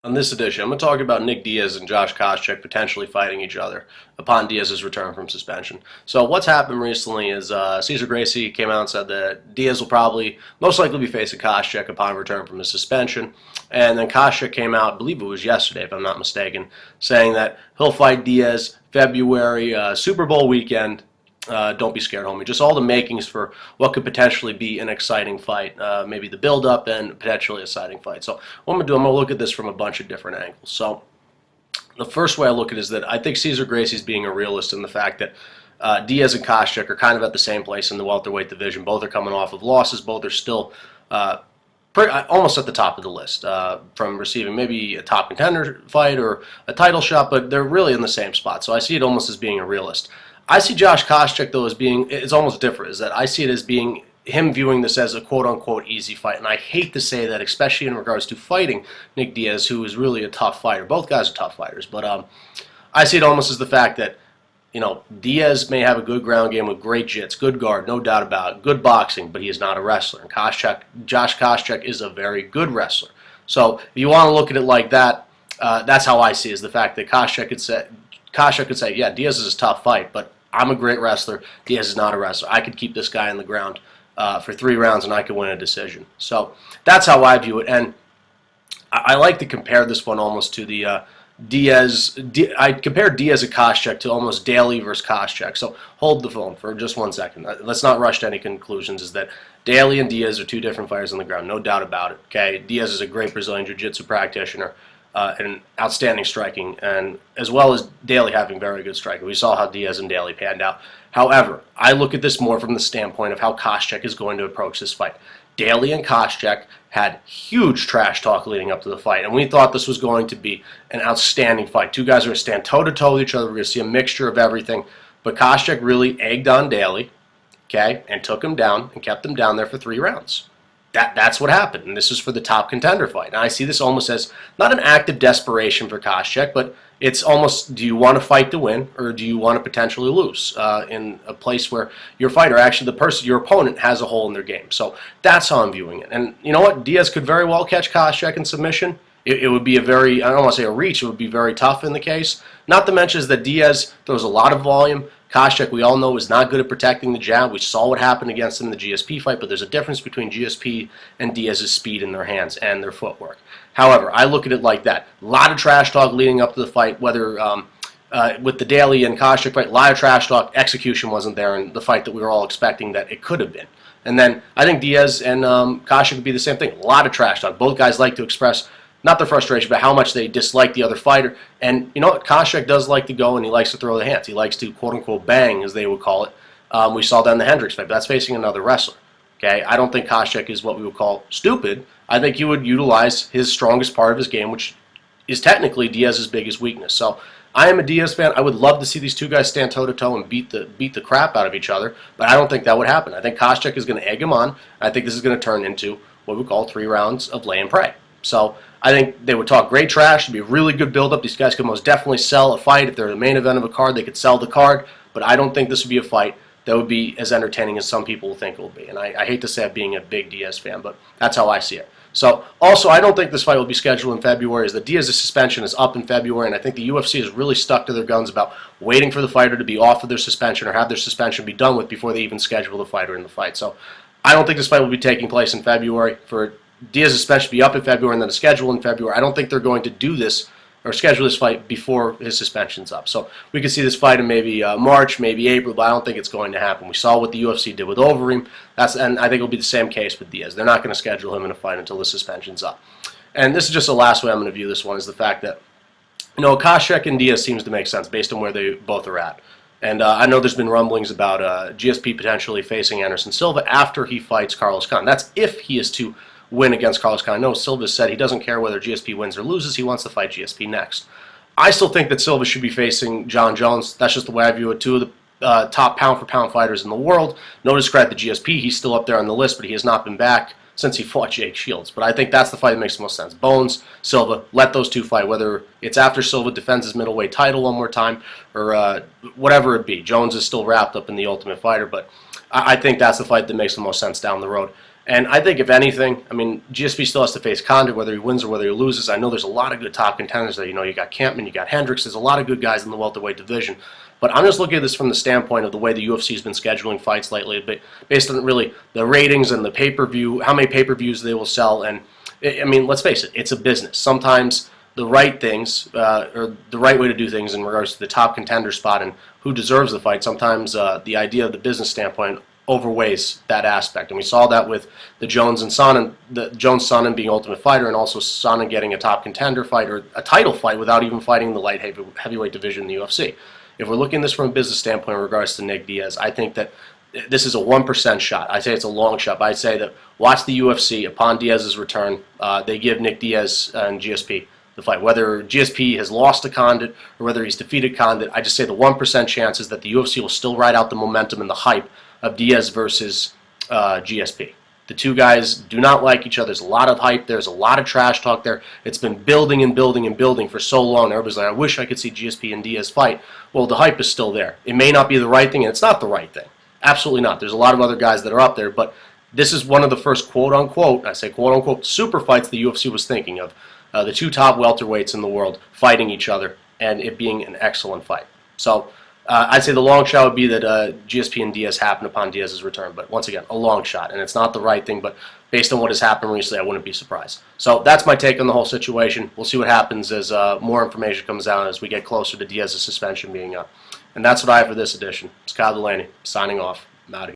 On this edition, I'm going to talk about Nick Diaz and Josh Koscheck potentially fighting each other upon Diaz's return from suspension. So what's happened recently is Cesar Gracie came out and said that Diaz will probably most likely be facing Koscheck upon return from his suspension. And then Koscheck came out, I believe it was yesterday if I'm not mistaken, saying that he'll fight Diaz February, Super Bowl weekend. Don't be scared, homie. Just all the makings for what could potentially be an exciting fight. Maybe the build-up and potentially a exciting fight. So what I'm going to do, I'm going to look at this from a bunch of different angles. So the first way I look at it is that I think Cesar Gracie is being a realist in the fact that Diaz and Koscheck are kind of at the same place in the welterweight division. Both are coming off of losses. Both are still almost at the top of the list from receiving maybe a top contender fight or a title shot, but they're really in the same spot. So I see it almost as being a realist. I see Josh Koscheck, though, as being, it's almost different, is that I see it as being him viewing this as a quote-unquote easy fight. And I hate to say that, especially in regards to fighting Nick Diaz, who is really a tough fighter. Both guys are tough fighters. But I see it almost as the fact that, you know, Diaz may have a good ground game with great jits, good guard, no doubt about it, good boxing, but he is not a wrestler. And Josh Koscheck is a very good wrestler. So if you want to look at it like that, that's how I see it, is the fact that Koscheck could say, yeah, Diaz is a tough fight, but I'm a great wrestler. Diaz is not a wrestler. I could keep this guy on the ground for 3 rounds and I could win a decision. So that's how I view it. And I like to compare this one almost to the I compare Diaz and Koscheck to almost Daly versus Koscheck. So hold the phone for just 1 second. Let's not rush to any conclusions. Is that Daly and Diaz are 2 different fighters on the ground, no doubt about it. Okay, Diaz is a great Brazilian Jiu-Jitsu practitioner. And outstanding striking, and as well as Daly having very good striking. We saw how Diaz and Daly panned out. However, I look at this more from the standpoint of how Koscheck is going to approach this fight. Daly and Koscheck had huge trash talk leading up to the fight, and we thought this was going to be an outstanding fight. 2 guys are going to stand toe-to-toe with each other. We're going to see a mixture of everything. But Koscheck really egged on Daly, okay, and took him down and kept him down there for 3 rounds. That's what happened, and this is for the top contender fight. And I see this almost as not an act of desperation for Koscheck, but it's almost, do you want to fight to win, or do you want to potentially lose in a place where your fighter, actually your opponent, has a hole in their game. So that's how I'm viewing it. And you know what? Diaz could very well catch Koscheck in submission. It would be a very, I don't want to say a reach, it would be very tough in the case. Not to mention is that Diaz throws a lot of volume. Koscheck, we all know, is not good at protecting the jab. We saw what happened against him in the GSP fight, but there's a difference between GSP and Diaz's speed in their hands and their footwork. However, I look at it like that. A lot of trash talk leading up to the fight, whether with the Daly and Koscheck fight, a lot of trash talk. Execution wasn't there in the fight that we were all expecting that it could have been. And then I think Diaz and Koscheck would be the same thing. A lot of trash talk. Both guys like to express not their frustration, but how much they dislike the other fighter. And you know what? Koscheck does like to go and he likes to throw the hands. He likes to, quote-unquote, bang, as they would call it. We saw that in the Hendricks fight, but that's facing another wrestler. Okay, I don't think Koscheck is what we would call stupid. I think he would utilize his strongest part of his game, which is technically Diaz's biggest weakness. So I am a Diaz fan. I would love to see these 2 guys stand toe-to-toe and beat the crap out of each other, but I don't think that would happen. I think Koscheck is going to egg him on. I think this is going to turn into what we call 3 rounds of lay and pray. So I think they would talk great trash. It'd be a really good build-up. These guys could most definitely sell a fight. If they're the main event of a card, they could sell the card. But I don't think this would be a fight that would be as entertaining as some people think it will be. And I hate to say I'm being a big Diaz fan, but that's how I see it. So also, I don't think this fight will be scheduled in February, as the Diaz's suspension is up in February, and I think the UFC is really stuck to their guns about waiting for the fighter to be off of their suspension or have their suspension be done with before they even schedule the fighter in the fight. So I don't think this fight will be taking place in February. For Diaz's suspension to be up in February and then a schedule in February, I don't think they're going to do this or schedule this fight before his suspension's up. So we could see this fight in maybe March, maybe April, but I don't think it's going to happen. We saw what the UFC did with Overeem, and I think it'll be the same case with Diaz. They're not going to schedule him in a fight until the suspension's up. And this is just the last way I'm going to view this one, is the fact that, you know, Koscheck and Diaz seems to make sense based on where they both are at. And I know there's been rumblings about GSP potentially facing Anderson Silva after he fights Carlos Khan. That's if he is to win against Carlos Khan. I know Silva said he doesn't care whether GSP wins or loses. He wants to fight GSP next. I still think that Silva should be facing John Jones. That's just the way I view it. 2 of the top pound-for-pound fighters in the world. No discredit to GSP. He's still up there on the list, but he has not been back since he fought Jake Shields. But I think that's the fight that makes the most sense. Bones, Silva, let those 2 fight, whether it's after Silva defends his middleweight title one more time or whatever it be. Jones is still wrapped up in the Ultimate Fighter, but I think that's the fight that makes the most sense down the road. And I think, if anything, I mean, GSP still has to face Condit, whether he wins or whether he loses. I know there's a lot of good top contenders there. You got Campman, you got Hendricks. There's a lot of good guys in the welterweight division. But I'm just looking at this from the standpoint of the way the UFC has been scheduling fights lately, but based on really the ratings and the pay-per-view, how many pay-per-views they will sell. And, I mean, let's face it, it's a business. Sometimes the right things, or the right way to do things in regards to the top contender spot and who deserves the fight, sometimes the idea of the business standpoint overweighs that aspect, and we saw that with the Jones and Sonnen, the Jones-Sonnen being Ultimate Fighter, and also Sonnen getting a top contender fight or a title fight without even fighting the light heavyweight division in the UFC. If we're looking at this from a business standpoint in regards to Nick Diaz, I think that this is a 1% shot. I say it's a long shot, but I say that watch the UFC upon Diaz's return. They give Nick Diaz and GSP the fight. Whether GSP has lost to Condit or whether he's defeated Condit, I just say the 1% chances that the UFC will still ride out the momentum and the hype of Diaz versus GSP. The two guys do not like each other. There's a lot of hype. There's a lot of trash talk there. It's been building and building and building for so long. Everybody's like, I wish I could see GSP and Diaz fight. Well, the hype is still there. It may not be the right thing, and it's not the right thing. Absolutely not. There's a lot of other guys that are up there, but this is one of the first quote-unquote, I say quote-unquote, super fights the UFC was thinking of. The two top welterweights in the world fighting each other, and it being an excellent fight. So I'd say the long shot would be that GSP and Diaz happen upon Diaz's return. But once again, a long shot, and it's not the right thing, but based on what has happened recently, I wouldn't be surprised. So that's my take on the whole situation. We'll see what happens as more information comes out as we get closer to Diaz's suspension being up. And that's what I have for this edition. It's Kyle Delaney, signing off. I'm out of here.